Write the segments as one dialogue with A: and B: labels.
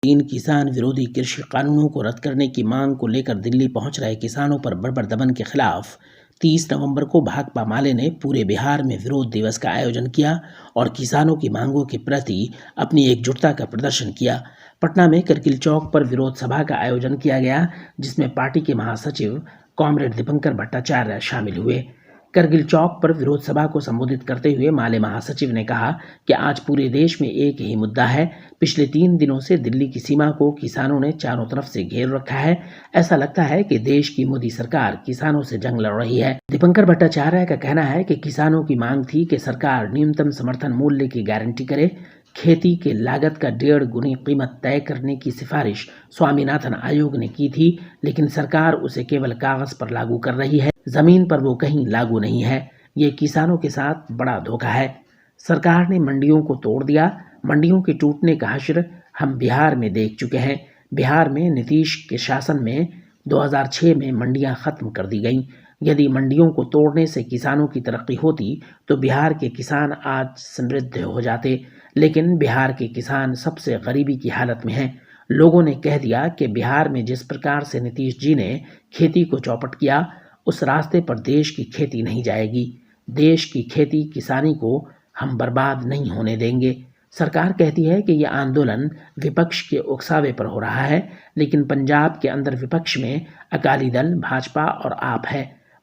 A: तीन किसान विरोधी कृषि कानूनों को रद्द करने की मांग को लेकर दिल्ली पहुंच रहे किसानों पर बर्बर दमन के खिलाफ 30 नवंबर को भाकपा माले ने पूरे बिहार में विरोध दिवस का आयोजन किया और किसानों की मांगों के प्रति अपनी एकजुटता का प्रदर्शन किया। पटना में करगिल चौक पर विरोध सभा का आयोजन किया गया, जिसमें पार्टी के महासचिव कॉमरेड दीपंकर भट्टाचार्य शामिल हुए। करगिल चौक पर विरोध सभा को संबोधित करते हुए माले महासचिव ने कहा कि आज पूरे देश में एक ही मुद्दा है। पिछले 3 दिनों से दिल्ली की सीमा को किसानों ने चारों तरफ से घेर रखा है। ऐसा लगता है कि देश की मोदी सरकार किसानों से जंग लड़ रही है। दीपंकर भट्टाचार्य का कहना है कि किसानों की मांग थी कि सरकार न्यूनतम समर्थन मूल्य की गारंटी करे। खेती के लागत का 1.5 गुनी कीमत तय करने की सिफारिश स्वामीनाथन आयोग ने की थी, लेकिन सरकार उसे केवल कागज पर लागू कर रही है, जमीन पर वो कहीं लागू नहीं है। ये किसानों के साथ बड़ा धोखा है। सरकार ने मंडियों को तोड़ दिया। मंडियों के टूटने का हश्र हम बिहार में देख चुके हैं। बिहार में नीतीश के शासन में 2006 में मंडियां खत्म कर दी गईं। यदि मंडियों को तोड़ने से किसानों की तरक्की होती तो बिहार के किसान आज समृद्ध हो जाते, लेकिन बिहार के किसान सबसे गरीबी की हालत में हैं। लोगों ने कह दिया कि बिहार में जिस प्रकार से नीतीश जी ने खेती को चौपट किया, उस रास्ते पर देश की खेती नहीं जाएगी। देश की खेती किसानी को हम बर्बाद नहीं होने देंगे। सरकार कहती है कि यह आंदोलन विपक्ष के उकसावे पर हो रहा है, लेकिन पंजाब के अंदर विपक्ष में अकाली दल, भाजपा और आप है।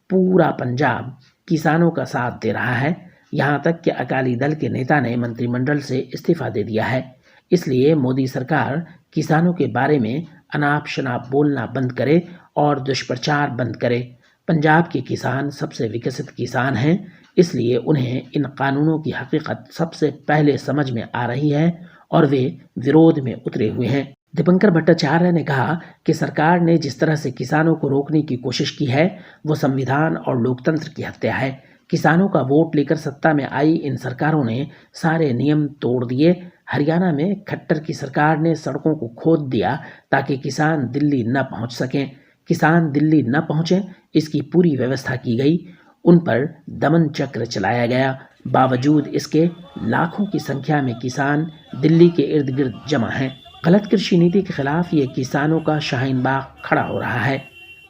A: पूरा पंजाब किसानों का साथ दे रहा है। यहाँ तक कि अकाली दल के नेता ने मंत्रिमंडल से इस्तीफा दे दिया है। इसलिए मोदी सरकार किसानों के बारे में अनाप शनाप बोलना बंद करे और दुष्प्रचार बंद करे। पंजाब के किसान सबसे विकसित किसान हैं, इसलिए उन्हें इन कानूनों की हकीकत सबसे पहले समझ में आ रही है और वे विरोध में उतरे हुए हैं। दीपंकर भट्टाचार्य ने कहा कि सरकार ने जिस तरह से किसानों को रोकने की कोशिश की है, वो संविधान और लोकतंत्र की हत्या है। किसानों का वोट लेकर सत्ता में आई इन सरकारों ने सारे नियम तोड़ दिए। हरियाणा में खट्टर की सरकार ने सड़कों को खोद दिया ताकि किसान दिल्ली न पहुंच सकें। किसान दिल्ली न पहुंचे, इसकी पूरी व्यवस्था की गई। उन पर दमन चक्र चलाया गया। बावजूद इसके लाखों की संख्या में किसान दिल्ली के इर्द गिर्द जमा हैं। गलत कृषि नीति के खिलाफ ये किसानों का शाहीन बाग खड़ा हो रहा है।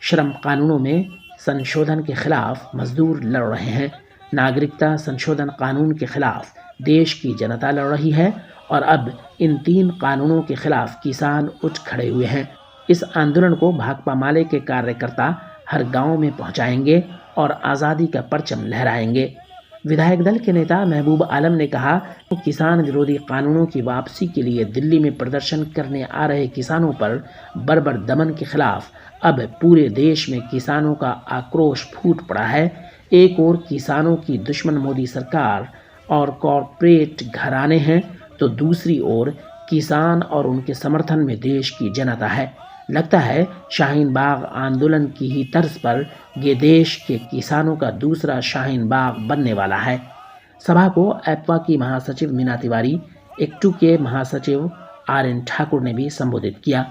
A: श्रम कानूनों में संशोधन के खिलाफ मजदूर लड़ रहे हैं। नागरिकता संशोधन कानून के खिलाफ देश की जनता लड़ रही है और अब इन 3 कानूनों के खिलाफ किसान उठ खड़े हुए हैं। इस आंदोलन को भाकपा माले के कार्यकर्ता हर गांव में पहुंचाएंगे और आज़ादी का परचम लहराएंगे। विधायक दल के नेता महबूब आलम ने कहा कि किसान विरोधी कानूनों की वापसी के लिए दिल्ली में प्रदर्शन करने आ रहे किसानों पर बर्बर दमन के खिलाफ अब पूरे देश में किसानों का आक्रोश फूट पड़ा है। एक ओर किसानों की दुश्मन मोदी सरकार और कॉरपोरेट घराने हैं, तो दूसरी ओर किसान और उनके समर्थन में देश की जनता है। लगता है शाहीन बाग आंदोलन की ही तर्ज पर ये देश के किसानों का दूसरा शाहीन बाग बनने वाला है। सभा को एप्पा की महासचिव मीना तिवारी, एक्टू के महासचिव RN ठाकुर ने भी संबोधित किया।